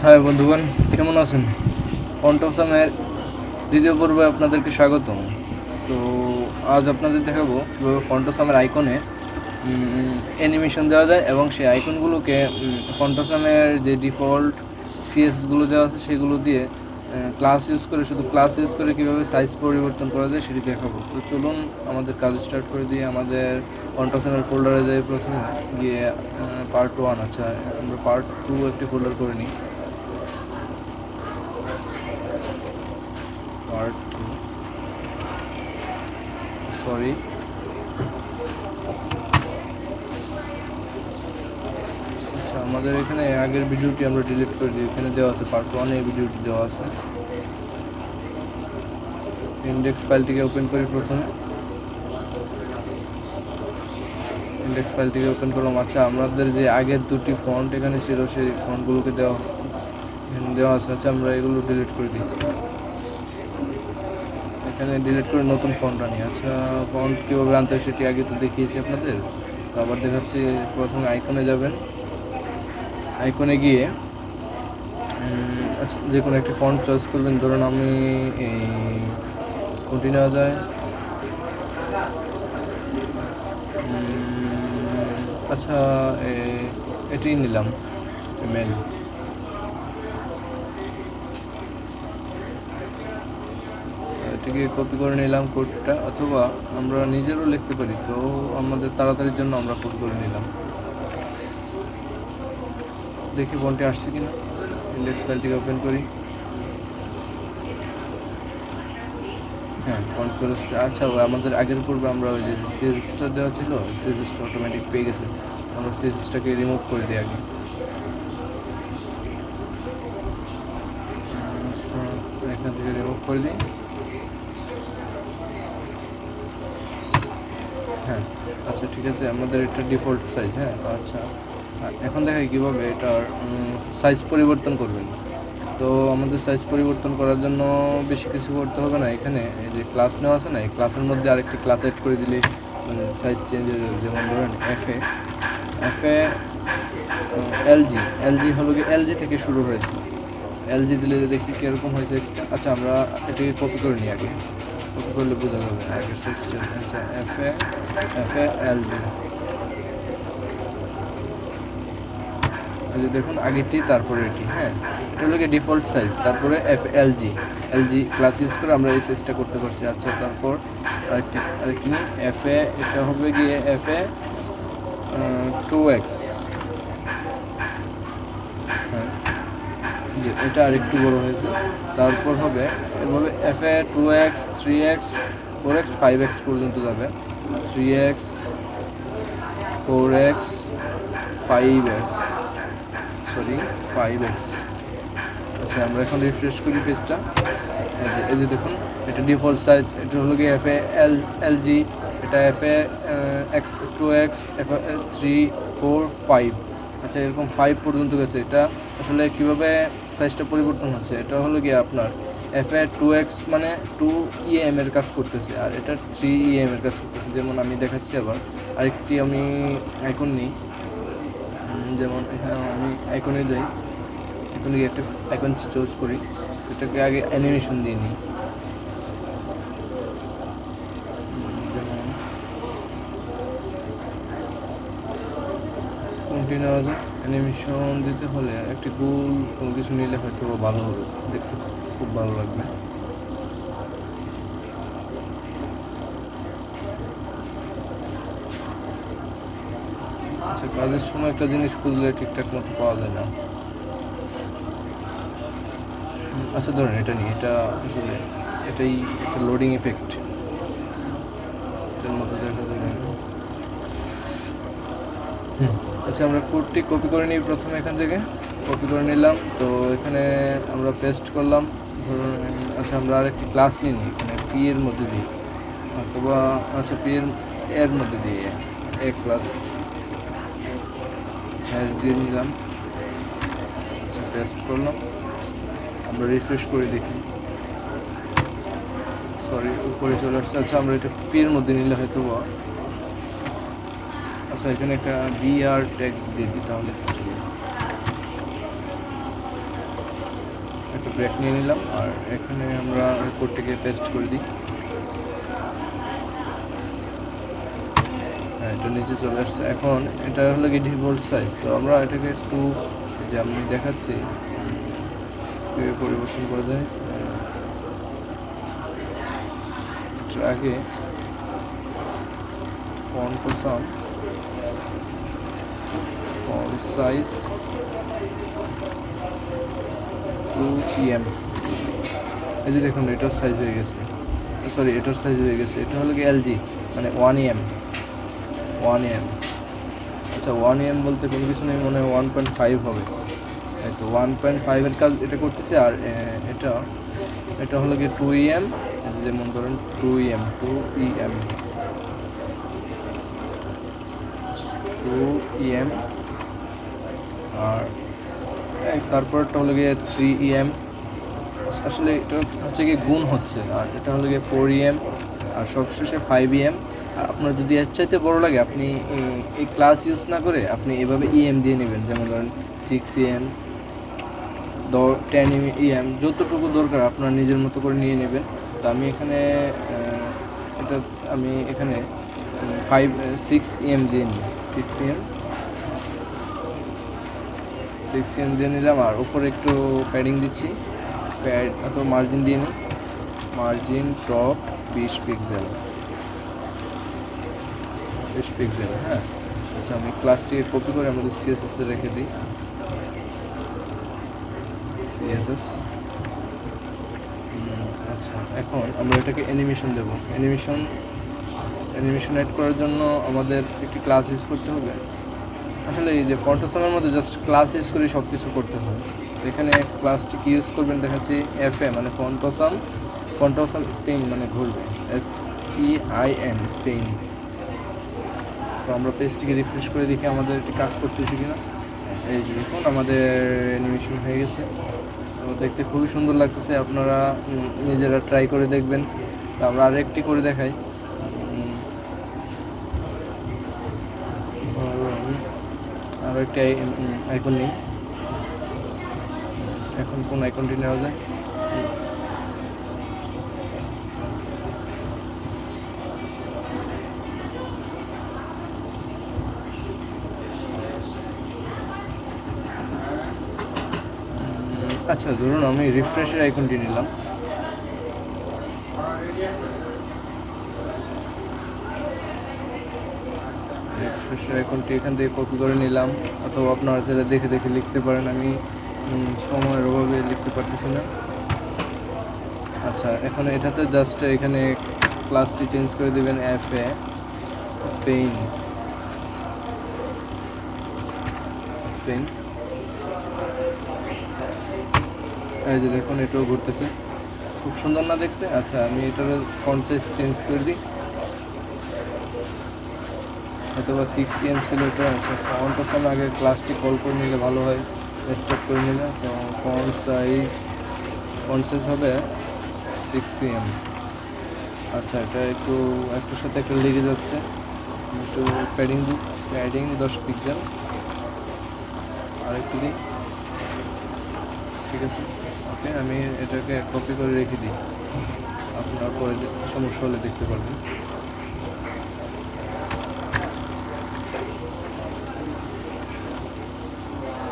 High বন্ধুগণ, কেমন আছেন? ফন্টসামের দ্বিতীয় পর্বে আপনাদেরকে স্বাগতম। তো আজ আপনাদের দেখাবো কীভাবে ফন্টসামের আইকনে অ্যানিমেশন দেওয়া যায় এবং সেই আইকনগুলোকে ফন্টসামের যে ডিফল্ট সিএসগুলো দেওয়া আছে সেগুলো দিয়ে ক্লাস ইউজ করে, শুধু ক্লাস ইউজ করে কীভাবে সাইজ পরিবর্তন করা যায় সেটি দেখাবো। তো চলুন আমাদের কাজ স্টার্ট করে দিয়ে আমাদের ফন্টসামের ফোল্ডারে যাই। প্রথমে গিয়ে পার্ট 1, আচ্ছা আমরা পার্ট 2 একটি ফোল্ডার করে নিই। পার্ট 2, সরি, আচ্ছা আমাদের এখানে আগের ভিডিওটি আমরা ডিলিট করে দিই। এখানে দেওয়া আছে পার্ট 1 এই ভিডিওটি দেওয়া আছে। ইন্ডেক্স ফাইলটিকে ওপেন করি। প্রথমে ইন্ডেক্স ফাইলটিকে ওপেন করলাম। আচ্ছা আমাদের যে আগের দুটি ফন্ট এখানে ছিল সেই ফন্টগুলোকে দেওয়া আছে। আচ্ছা আমরা এগুলো ডিলিট করে দিই। এখানে ডিলিট করে নতুন ফন্ট আনি। আচ্ছা ফন্ট কীভাবে আনতে হয় সেটি আগে তো দেখিয়েছি আপনাদের, তো আবার দেখাচ্ছি। প্রথমে আইকনে যাবেন, আইকনে গিয়ে আচ্ছা যে কোনো একটি ফন্ট চয়েস করবেন। ধরুন আমি এই কোনটি নেওয়া যায়, আচ্ছা এটি নিলাম, মেল। এটিকে কপি করে নিলাম কোডটা, অথবা আমরা নিজেরও লিখতে পারি। তো আমাদের তাড়াতাড়ির জন্য আমরা কপি করে নিলাম। দেখি ফন্টটি আসছে কিনা। ইন্ডেক্স ফাইলটিকে ওপেন করি। হ্যাঁ, ফন্ট চলে আসছে। আচ্ছা আমাদের আগের পূর্বে আমরা ওই যে সিএসএসটা দেওয়া ছিল, সিএসএসটা অটোমেটিক পেয়ে গেছে। আমরা সিএসএসটাকে রিমুভ করে দিই আগে। এখান থেকে রিমুভ করে দিই। হ্যাঁ আচ্ছা ঠিক আছে, আমাদের এটা ডিফল্ট সাইজ। হ্যাঁ আচ্ছা, এখন দেখাই কীভাবে এটার সাইজ পরিবর্তন করবেন। তো আমাদের সাইজ পরিবর্তন করার জন্য বেশি কিছু করতে হবে না। এখানে এই যে ক্লাস নেওয়া আছে না, এই ক্লাসের মধ্যে আরেকটি ক্লাস অ্যাড করে দিলে মানে সাইজ চেঞ্জ হয়ে যাবে। যেমন ধরেন এফএ এলজি হলো কি, এলজি থেকে শুরু হয়েছে। এলজি দিলে দেখি কীরকম হয়েছে। আচ্ছা আমরা এটিকে কপি করে নিই আগে, কপি করলে বোঝা যাবে আগের সাইজটা। আচ্ছা এফএ এলজি, দেখুন আগেরটি তারপরে এটি। হ্যাঁ এটা হলো কি ডিফল্ট সাইজ, তারপরে এলজি ক্লাস ইউজ করে আমরা এই সাইজটা করতে পারছি। আচ্ছা তারপর আরেকটি এটা হবে গিয়ে এফএ 2x। হ্যাঁ এটা আরেকটু বড় হয়েছে। তারপর হবে এভাবে FA 2x 3x 4x 5x পর্যন্ত যাবে। 3x 4x 5x, sorry 5x। আচ্ছা আমরা এখন রিফ্রেশ করি পেজটা। এই যে দেখুন এটা ডিফল্ট সাইজ। এটা হলো কি এফএ এলজি, এটা এফএ 2x, এফএ 3 4 5। আচ্ছা এরকম 5 পর্যন্ত গেছে। এটা আসলে কীভাবে সাইজটা পরিবর্তন হচ্ছে, এটা হলো কি আপনার এফএ 2x মানে 2em এর কাজ করতেছে, আর এটা 3em এর কাজ করতেছে। যেমন আমি দেখাচ্ছি আবার আরেকটি আমি আইকন নিই। যেমন এখানে আমি আইকনে যাই, এখানে একটা আইকন চুজ করি, এটাকে আগে অ্যানিমেশন দিয়ে নিই। যেমন কোনটি নেওয়া যায়, অ্যানিমেশন দিতে হলে একটি গোল কোনো কিছু নিলে হয়তো ভালো হবে, দেখতে খুব ভালো লাগবে। আচ্ছা কাজের সময় একটা জিনিস খুঁজলে ঠিকঠাক মতো পাওয়া যায় না। আচ্ছা ধরেন এটা নিই, এটা আসলে এটাই একটা লোডিং এফেক্ট, এটার মতো দেখা যাবে। আচ্ছা আমরা কোডটি কপি করে নিই। প্রথমে এখান থেকে কপি করে নিলাম, তো এখানে আমরা পেস্ট করলাম। ধরুন আচ্ছা আমরা আরেকটি ক্লাস নিই, এখানে পি এর মধ্যে দিই, অথবা আচ্ছা পি এর মধ্যে দিয়ে এ ক্লাস হ্যাশ দিয়ে নিলাম। আচ্ছা পেস্ট করলাম, আমরা রিফ্রেশ করে দেখি, সরি উপরে চলে আসছে। আচ্ছা আমরা এটা পি এর মধ্যে নিলে হয়তো, আচ্ছা এখানে একটা বিআর ট্যাগ দিয়ে দিই তাহলে। ব্রেক নিয়ে নিলাম, আর এখানে আমরা কোডটাকে পেস্ট করে দিই। হ্যাঁ, এটা নিচে চলে আসছে। এখন এটা হলো কি ডিফল্ট সাইজ, তো আমরা এটাকে একটু যে আমি দেখাচ্ছি পরিবর্তন করা যায়। আগে ফন্ট সাইজ 2em, এই যে দেখুন এটার সাইজ হয়ে গেছে, সরি এটার সাইজ হয়ে গেছে। এটা হলো কি এলজি, মানে 1em। আচ্ছা 1em বলতে কোনো কিছু নেই, মনে হয় 1.5 হবে, এই তো 1.5-এর কাজ এটা করতেছে। আর এটা হলো কি 2em, যেমন ধরুন 2em আর তারপরটা হলো গিয়ে 3em। আসলে এটা হচ্ছে কি গুণ হচ্ছে, আর এটা হলো গিয়ে 4em, আর সবশেষে 5em। আর আপনার যদি এর চাইতে বড় লাগে, আপনি এই ক্লাস ইউজ না করে আপনি এভাবে em দিয়ে নেবেন, যেমন ধরেন 6em, 10em, যতটুকু দরকার আপনার নিজের মতো করে নিয়ে নেবেন। তো আমি এখানে 6em দিয়ে নিই, 6em দিয়ে নিলাম। আর উপরে একটু প্যাডিং দিচ্ছি, প্যাড অথবা মার্জিন দিয়ে নিই, মার্জিন টপ 20 পিক্সেল। হ্যাঁ, আচ্ছা আমি ক্লাসটিকে কপি করে আমাদের সিএসএস এ রেখে দিই। আচ্ছা, এখন আমরা এটাকে অ্যানিমেশন দেবো। অ্যানিমেশন অ্যাড করার জন্য আমাদের একটি ক্লাস ইউজ করতে হবে। আসলে এই যে ফন্টোসামের মধ্যে জাস্ট ক্লাস ইউজ করে সব কিছু করতে হয়। এখানে ক্লাসটি কি ইউজ করবেন দেখাচ্ছি, এফএ মানে ফন্টোসাম স্পেইন, মানে ঘুরবে, SPIN স্পেইন। তো আমরা পেজটিকে রিফ্রেশ করে দেখি আমাদের এটি কাজ করতেছে কিনা। এই যে দেখুন আমাদের অ্যানিমেশন হয়ে গেছে, তো দেখতে খুবই সুন্দর লাগতেছে। আপনারা নিজেরা ট্রাই করে দেখবেন। তো আমরা আরেকটি করে দেখাই। আরও একটি আইকন নিই। এখন কোন আইকনটি নেওয়া যায়? আচ্ছা ধরুন আমি রিফ্রেশের আইকনটি নিলাম। রিফ্রেশের আইকনটি এখান থেকে কপি করে নিলাম, অথবা আপনারা যারা দেখে দেখে লিখতে পারেন। আমি সময়ের অভাবে লিখতে পারতেছি না। আচ্ছা এখন এটাতে জাস্ট এখানে ক্লাসটি চেঞ্জ করে দেবেন, এফএ স্পেইন। এই যে দেখুন এটাও ঘুরতেছে, খুব সুন্দর না দেখতে? আচ্ছা আমি এটার ফন্ট সাইজ চেঞ্জ করে দিই, অথবা 6em ছিল এটা। আচ্ছা ফন্টের সময় আগে ক্লাসটি কল করে নিলে ভালো হয়, স্টার্ট করে নিলে। তো ফন্ট সাইজ হবে 6em। আচ্ছা এটা একটুর সাথে একটা লেগে যাচ্ছে, একটু প্যাডিং দিই, 10 পিক্সেল। আর একটু দিই, ঠিক আছে, ওকে। আমি এটাকে কপি করে রেখে দিই, আপনারা পরে সমস্যা হলে দেখতে পারবেন।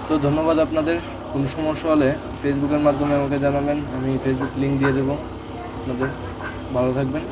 তো ধন্যবাদ আপনাদের। কোনো সমস্যা হলে ফেসবুকের মাধ্যমে আমাকে জানাবেন, আমি ফেসবুক লিঙ্ক দিয়ে দেবো আপনাদের। ভালো থাকবেন।